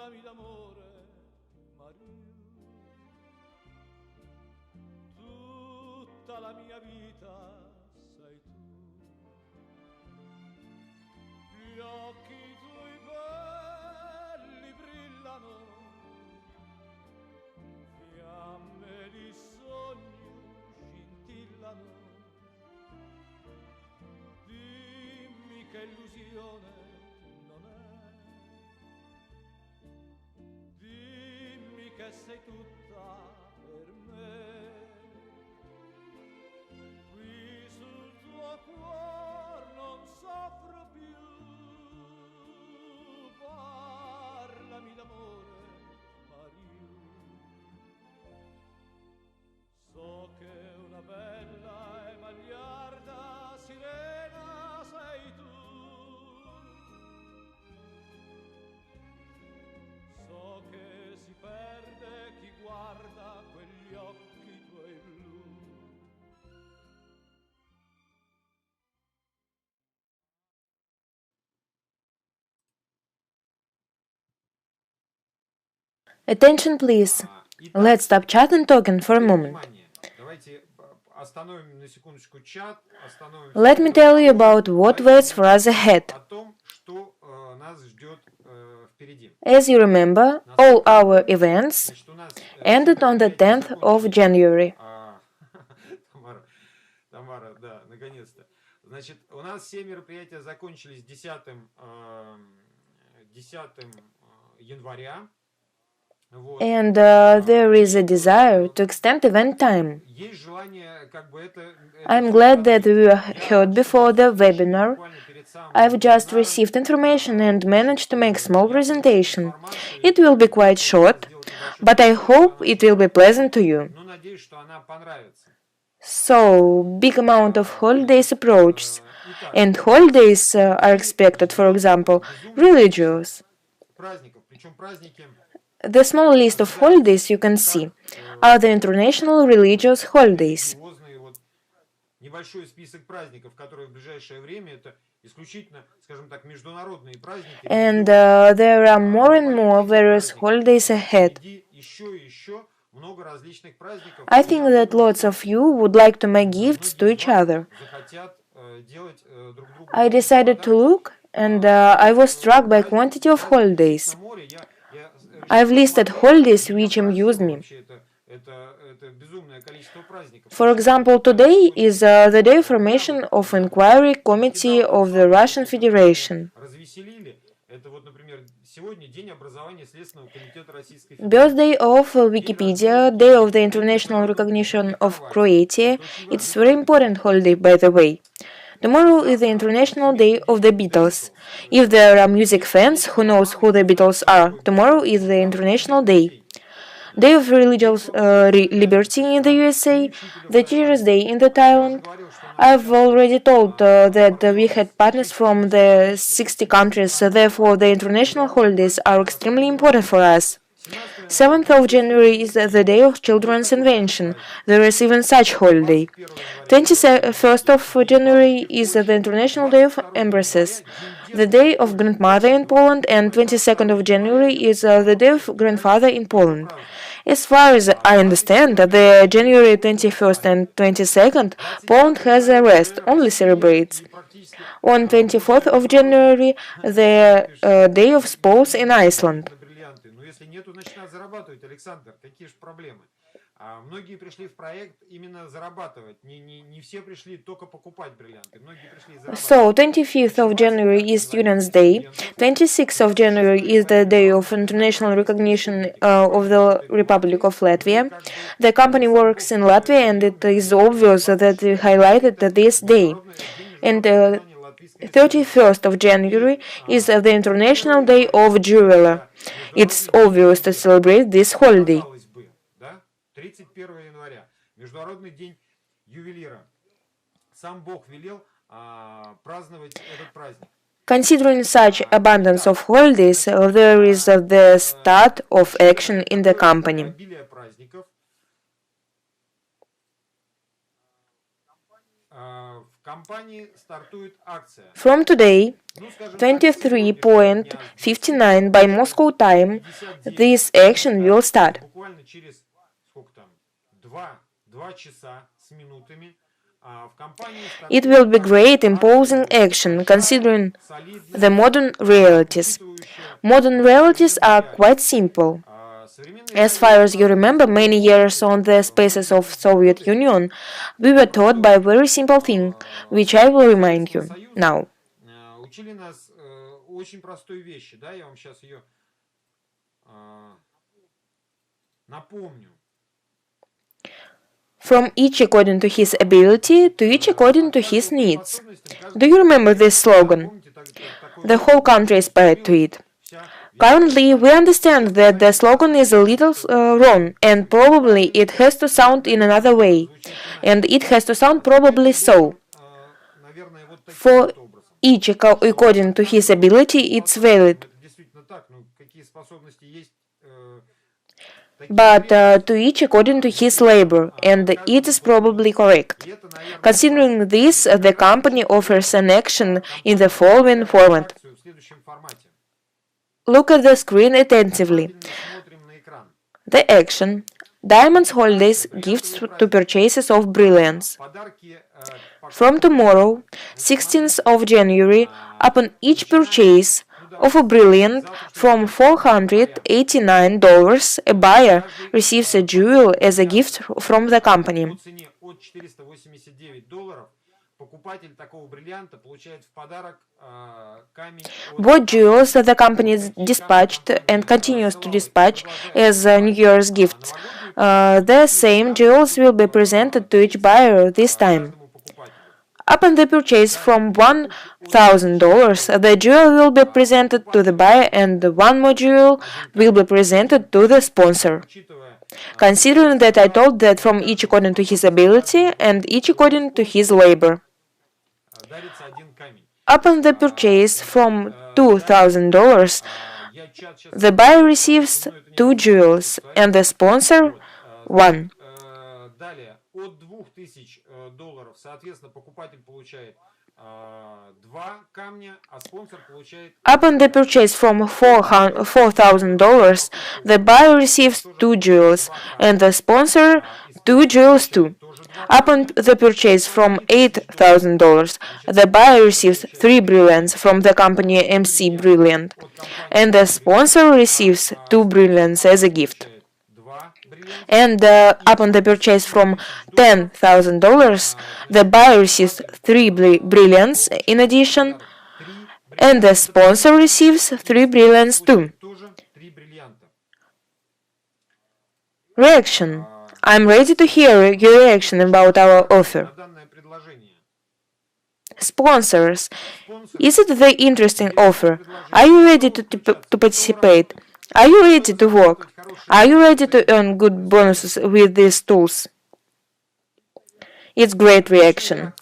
parlami d'amore, Maria. Tutta la mia vita sei tu. Gli occhi tuoi belli brillano, fiamme di sogno scintillano. Dimmi che illusione non è, dimmi che sei tutta per me. Qui sul tuo cuore non soffro più, parlami d'amore, Maria. So che una bella e magliarda sirena sei tu. So che si perde chi guarda quegli occhi tuoi blu. Attention, please. Let's stop chat and talking for a moment. Let me tell you about what waits for us ahead. As you remember, all our events ended on the 10th of January. Тамара, да, наконец-то. Значит, у нас все мероприятия закончились 10 января. And there is a desire to extend event time. I'm glad that we were heard before the webinar. I've just received information and managed to make a small presentation. It will be quite short, but I hope it will be pleasant to you. So, big amount of holidays approaches, and holidays are expected, for example, religious. The small list of holidays you can see are the international religious holidays. And there are more and more various holidays ahead. I think that lots of you would like to make gifts to each other. I decided to look, and I was struck by quantity of holidays. I've listed holidays which amused me. For example, today is the day of formation of Inquiry Committee of the Russian Federation. Birthday of Wikipedia, Day of the International Recognition of Croatia. It's a very important holiday, by the way. Tomorrow is the International Day of the Beatles. If there are music fans who knows who the Beatles are, tomorrow is the International Day. Day of Religious Liberty in the USA, the Teachers' Day in the Thailand. I've already told that we had partners from the 60 countries, therefore the international holidays are extremely important for us. 7th of January is the Day of Children's Invention. There is even such holiday. 21st of January is the International Day of Empresses, the Day of Grandmother in Poland, and 22nd of January is the Day of Grandfather in Poland. As far as I understand, the January 21st and 22nd, Poland has a rest, only celebrates. On 24th of January, the Day of Spouse in Iceland. Многие пришли в проект именно зарабатывать. Не все пришли только покупать бриллианты. Многие пришли зарабатывать. So, 25th of January is Students' Day. 26th of January is the Day of International Recognition of the Republic of Latvia. The company works in Latvia, and it is obvious that we highlighted this day. And 31st of January is the International Day of Jeweler. It's obvious to celebrate this holiday. 31 января, Международный день ювелира. Сам Бог велел праздновать этот праздник. Considering such abundance of holidays, there is the start of action in the company. В компании стартует акция. From today, Ну, скажем так, с сегодняшнего дня, 23:59 by Moscow time, 59, this action will start. буквально через, сколько там, 2 часа с минутами, в компании It стартует will be акция, great imposing action considering the modern realities. Modern realities are quite simple. As far as you remember, many years on the spaces of Soviet Union, we were taught by a very simple thing, which I will remind you now. Учили нас очень простой вещи, да, я вам сейчас ее напомню. From each according to his ability, to each according to his needs. Do you remember this slogan? The whole country aspired to it. Currently, we understand that the slogan is a little wrong, and probably it has to sound in another way. And it has to sound probably so. For each according to his ability, it's valid. But to each according to his labor, and it is probably correct. Considering this, the company offers an action in the following format. Look at the screen attentively. The action: Diamonds Holidays gifts to purchases of brilliance. From tomorrow, 16th of January, upon each purchase of a brilliant from $489, a buyer receives a jewel as a gift from the company. What jewels the company dispatched and continues to dispatch as New Year's gifts? The same jewels will be presented to each buyer this time. Upon the purchase from $1,000, the jewel will be presented to the buyer and one more jewel will be presented to the sponsor. Considering that I told that from each according to his ability and each according to his labor. Upon the purchase from $2,000, the buyer receives 2 jewels and the sponsor 1. От $2000, соответственно, покупатель получает 2 камня, а спонсор получает... Upon the purchase from $4,000, the buyer receives 2 jewels and the sponsor 2 jewels too. Upon the purchase from $8,000, the buyer receives 3 brilliants from the company MC Brilliant, and the sponsor receives 2 brilliants as a gift. And upon the purchase from $10,000, the buyer receives 3 brilliants in addition, and the sponsor receives 3 brilliants too. Reaction. I'm ready to hear your reaction about our offer. Sponsors. Is it the interesting offer? Are you ready to participate? Are you ready to work? Are you ready to earn good bonuses with these tools? It's great reaction.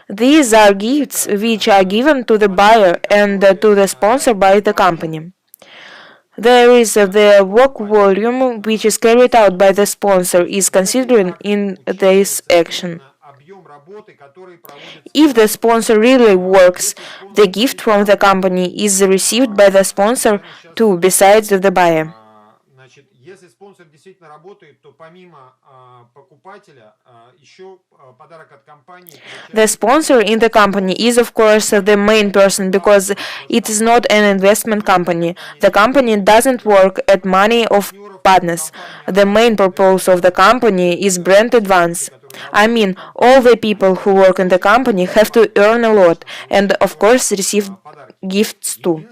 These are gifts which are given to the buyer and to the sponsor by the company. There is the work volume which is carried out by the sponsor is considered in this action. If the sponsor really works, the gift from the company is received by the sponsor too, besides the buyer. Если спонсор действительно работает, то помимо покупателя еще подарок от компании. The sponsor in the company is of course the main person because it is not an investment company. The company doesn't work at money of partners. The main purpose of the company is brand advance. I mean, all the people who work in the company have to earn a lot and of course receive gifts too.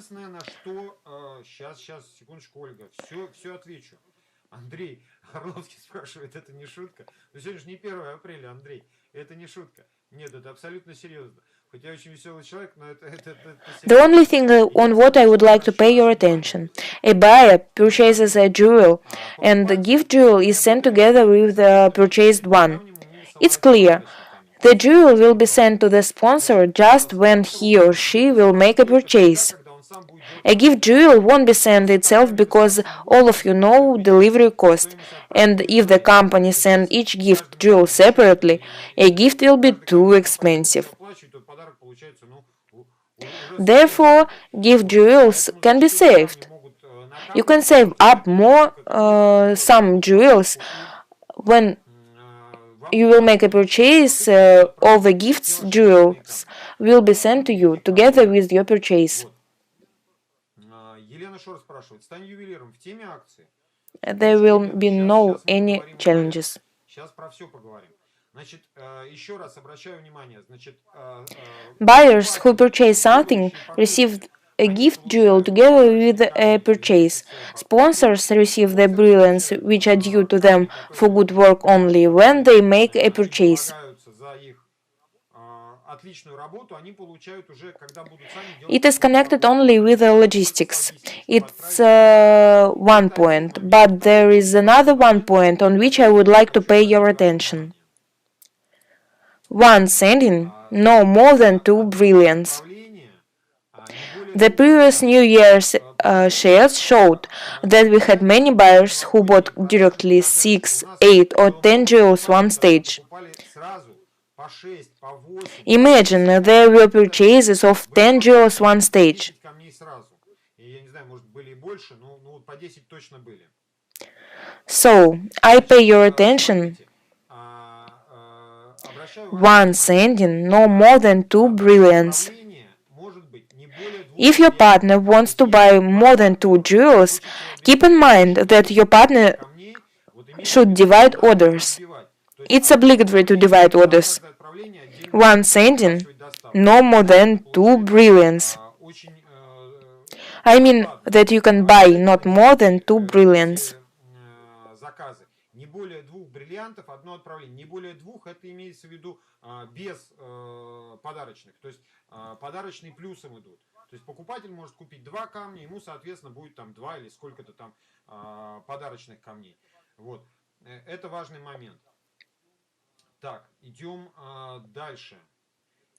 Сейчас, секундочку, Ольга, все отвечу. Андрей Орловский спрашивает, это не шутка? Но сегодня же не 1 апреля, Андрей, это не шутка. Нет, это абсолютно серьезно. Хоть я очень веселый человек, но это The only thing on what I would like to pay your attention. A buyer purchases a jewel, and the gift jewel is sent together with the purchased one. It's clear. The jewel will be sent to the sponsor just when he or she will make a purchase. A gift jewel won't be sent itself because all of you know delivery cost, and if the company send each gift jewel separately, a gift will be too expensive. Therefore, gift jewels can be saved. You can save up more some jewels when you will make a purchase. All the gifts jewels will be sent to you together with your purchase. Елена Шор спрашивает, стань ювелиром в теме акции? There will be no any challenges. Сейчас про все поговорим. Значит, еще раз обращаю внимание, значит, Buyers who purchase something receive a gift jewel together with a purchase. Sponsors receive the brilliants which are due to them for good work only when they make a purchase. It is connected only with the logistics. It's one point, but there is another one point on which I would like to pay your attention. One sending no more than 2 brilliants. The previous New Year's shares showed that we had many buyers who bought directly 6, 8 or 10 jewels one stage. Imagine there were purchases of 10 jewels one stage. So, I pay your attention. One sending no more than 2 brilliants. If your partner wants to buy more than 2 jewels, keep in mind that your partner should divide orders. It's obligatory to divide orders. One sending no more than 2 brilliants. I mean that you can buy not more than 2 brilliants. Не более 2 бриллиантов, одно отправление. Не более 2, это имеется в виду без подарочных. То есть подарочные плюсом идут. То есть покупатель может купить 2 камня, ему, соответственно, будет там 2 или сколько-то там подарочных камней. Вот. Это важный момент. Так, идем дальше.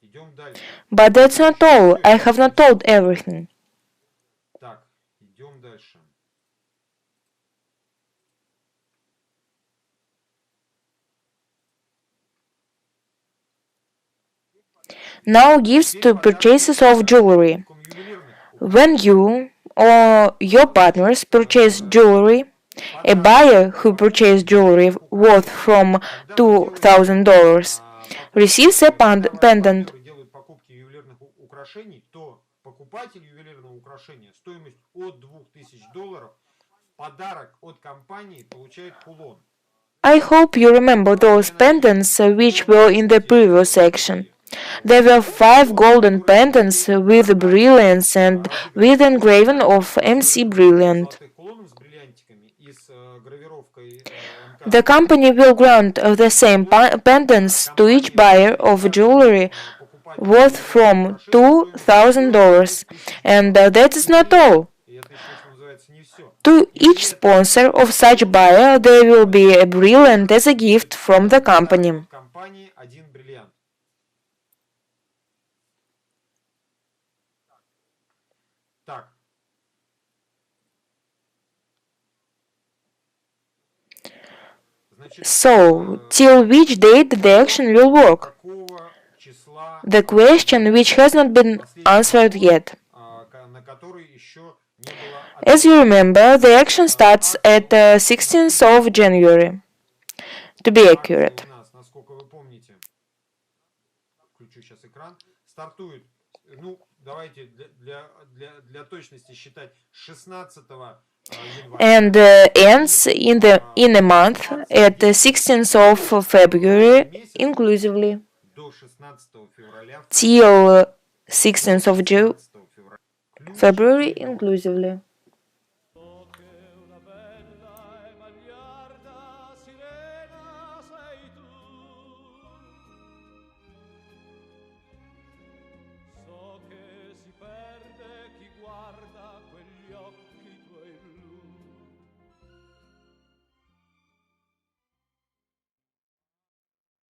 Идем дальше. But that's not all. I have not told everything. Так, идем дальше. Now gifts to purchases of jewelry. When you or your partners purchase jewelry, a buyer who purchased jewelry worth from $2,000 receives a pendant. То покупатель ювелирного украшения стоимость от $2000 в подарок от компании получает кулон. I hope you remember those pendants which were in the previous section. There were 5 golden pendants with brilliants and with engraving of MC Brilliant. The company will grant the same pendants to each buyer of jewelry worth from $2,000, and that is not all. To each sponsor of such buyer there will be a brilliant as a gift from the company. So, till which date the action will work? The question which has not been answered yet. As you remember, the action starts at 16th of January. To be accurate. And ends in a month at 16th of February inclusively till 16th of February inclusively.